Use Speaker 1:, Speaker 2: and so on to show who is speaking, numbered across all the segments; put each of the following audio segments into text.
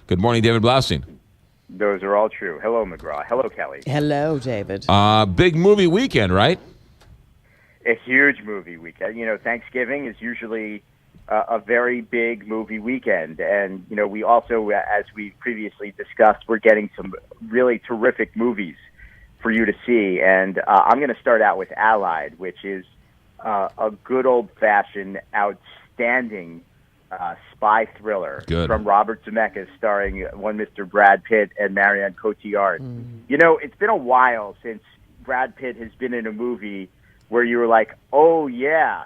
Speaker 1: Good morning, David Blaustein.
Speaker 2: Those are all true. Hello, McGraw. Hello, Kelly.
Speaker 3: Hello, David.
Speaker 1: Big movie weekend, right?
Speaker 2: A huge movie weekend. Thanksgiving is usually a very big movie weekend. And, we also, as we previously discussed, we're getting some really terrific movies for you to see. And I'm going to start out with Allied, which is a good old-fashioned, outstanding spy thriller from Robert Zemeckis, starring one Mr. Brad Pitt and Marion Cotillard. It's been a while since Brad Pitt has been in a movie where you were like, oh, yeah,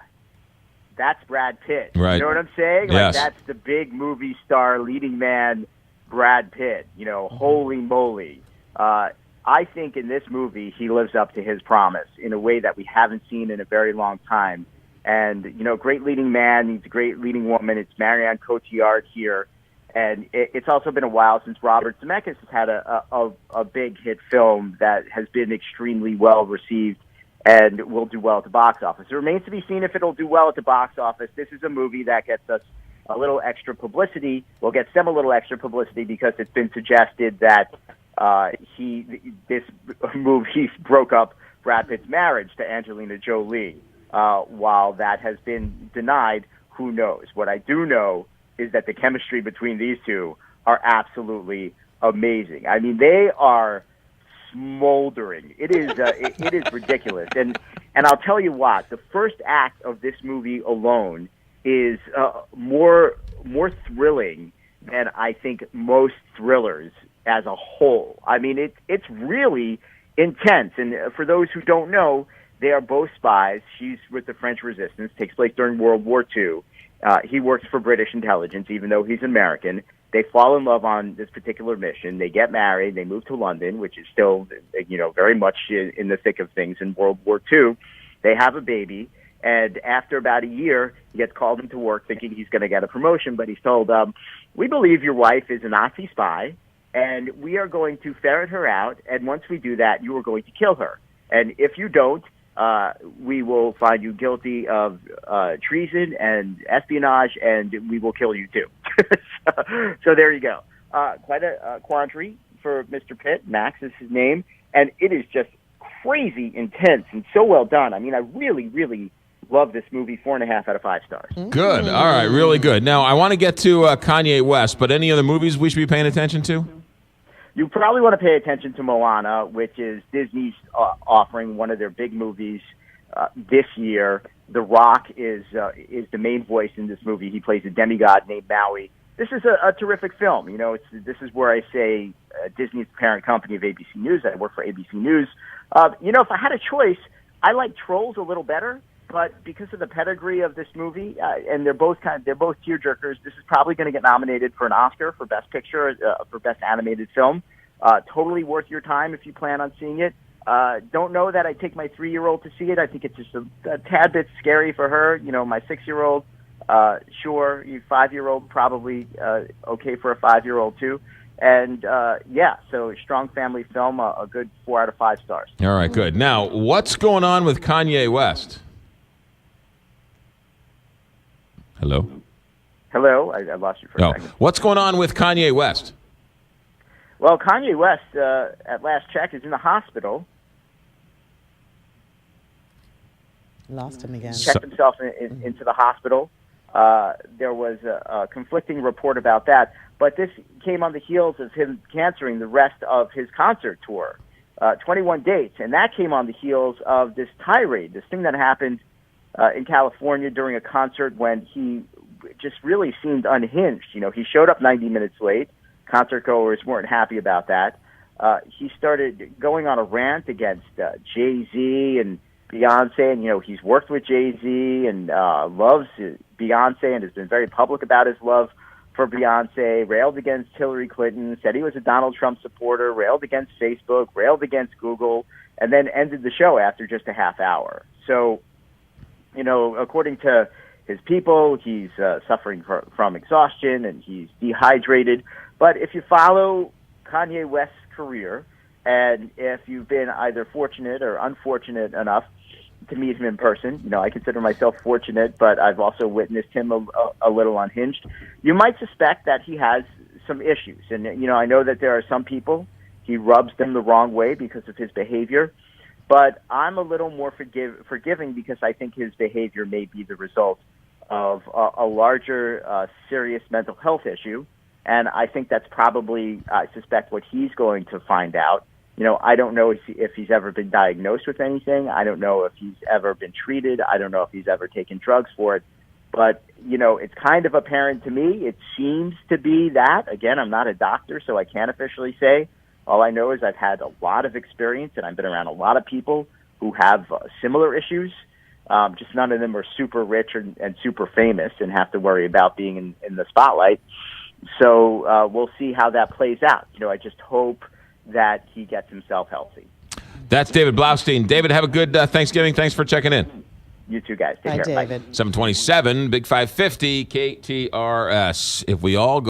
Speaker 2: that's Brad Pitt.
Speaker 1: Right.
Speaker 2: You know what I'm saying?
Speaker 1: Yes.
Speaker 2: Like, that's the big movie star, leading man, Brad Pitt. Holy moly. I think in this movie he lives up to his promise in a way that we haven't seen in a very long time. And, great leading man needs a great leading woman. It's Marion Cotillard here. And it's also been a while since Robert Zemeckis has had a big hit film that has been extremely well received and will do well at the box office. It remains to be seen if it'll do well at the box office. This is a movie that gets us a little extra publicity. Well, gets them a little extra publicity because it's been suggested that this movie broke up Brad Pitt's marriage to Angelina Jolie. While that has been denied, who knows? What I do know is that the chemistry between these two are absolutely amazing. I mean, they are smoldering. It is ridiculous. And I'll tell you what, the first act of this movie alone is more thrilling than I think most thrillers as a whole. I mean, it's really intense. And for those who don't know, they are both spies. She's with the French Resistance. Takes place during World War II. He works for British intelligence, even though he's American. They fall in love on this particular mission. They get married. They move to London, which is still, very much in the thick of things in World War II. They have a baby. And after about a year, he gets called into work thinking he's going to get a promotion. But he's told, we believe your wife is a Nazi spy, and we are going to ferret her out. And once we do that, you are going to kill her. And if you don't, we will find you guilty of treason and espionage, and we will kill you too. So there you go. Quite a quandary for Mr. Pitt. Max is his name, and it is just crazy intense and so well done. I mean, I really, really love this movie. 4.5 out of 5 stars.
Speaker 1: Good. All right. Really good. Now, I want to get to Kanye West, but any other movies we should be paying attention to?
Speaker 2: You probably want to pay attention to Moana, which is Disney's offering one of their big movies this year. The Rock is the main voice in this movie. He plays a demigod named Maui. This is a terrific film. This is where I say Disney's the parent company of ABC News. I work for ABC News. If I had a choice, I like Trolls a little better. But because of the pedigree of this movie, and they're both tearjerkers, this is probably going to get nominated for an Oscar for Best Picture, for Best Animated Film. Totally worth your time if you plan on seeing it. Don't know that I take my 3-year-old to see it. I think it's just a tad bit scary for her. My 6-year-old, sure. Your 5-year-old, probably okay for a 5-year-old too. And so strong family film, a good 4 out of 5 stars.
Speaker 1: All right, good. Now, what's going on with Kanye West?
Speaker 2: Hello, I lost you for a second.
Speaker 1: What's going on with Kanye West?
Speaker 2: Well, Kanye West, at last check, is in the hospital.
Speaker 3: Lost him again.
Speaker 2: Checked himself into the hospital. There was a conflicting report about that, but this came on the heels of him canceling the rest of his concert tour, 21 dates, and that came on the heels of this tirade, this thing that happened in California during a concert when he just really seemed unhinged. He showed up 90 minutes late. Concert goers weren't happy about that. He started going on a rant against Jay-Z and Beyonce, and he's worked with Jay-Z and loves Beyonce and has been very public about his love for Beyonce, railed against Hillary Clinton, said he was a Donald Trump supporter, railed against Facebook, railed against Google, and then ended the show after just a half hour. So, according to his people, he's suffering from exhaustion and he's dehydrated. But if you follow Kanye West's career, and if you've been either fortunate or unfortunate enough to meet him in person, I consider myself fortunate, but I've also witnessed him a little unhinged, you might suspect that he has some issues. And, I know that there are some people, he rubs them the wrong way because of his behavior. But I'm a little more forgiving because I think his behavior may be the result of a larger, serious mental health issue. And I think that's probably, I suspect, what he's going to find out. I don't know if he's ever been diagnosed with anything. I don't know if he's ever been treated. I don't know if he's ever taken drugs for it. But, it's kind of apparent to me. It seems to be that. Again, I'm not a doctor, so I can't officially say. All I know is I've had a lot of experience, and I've been around a lot of people who have similar issues. Just none of them are super rich and super famous and have to worry about being in the spotlight. So we'll see how that plays out. I just hope that he gets himself healthy.
Speaker 1: That's David Blaustein. David, have a good Thanksgiving. Thanks for checking in.
Speaker 2: You too, guys. Take
Speaker 3: Bye,
Speaker 2: care.
Speaker 3: David.
Speaker 2: Bye.
Speaker 1: 727, Big 550, KTRS. If we all go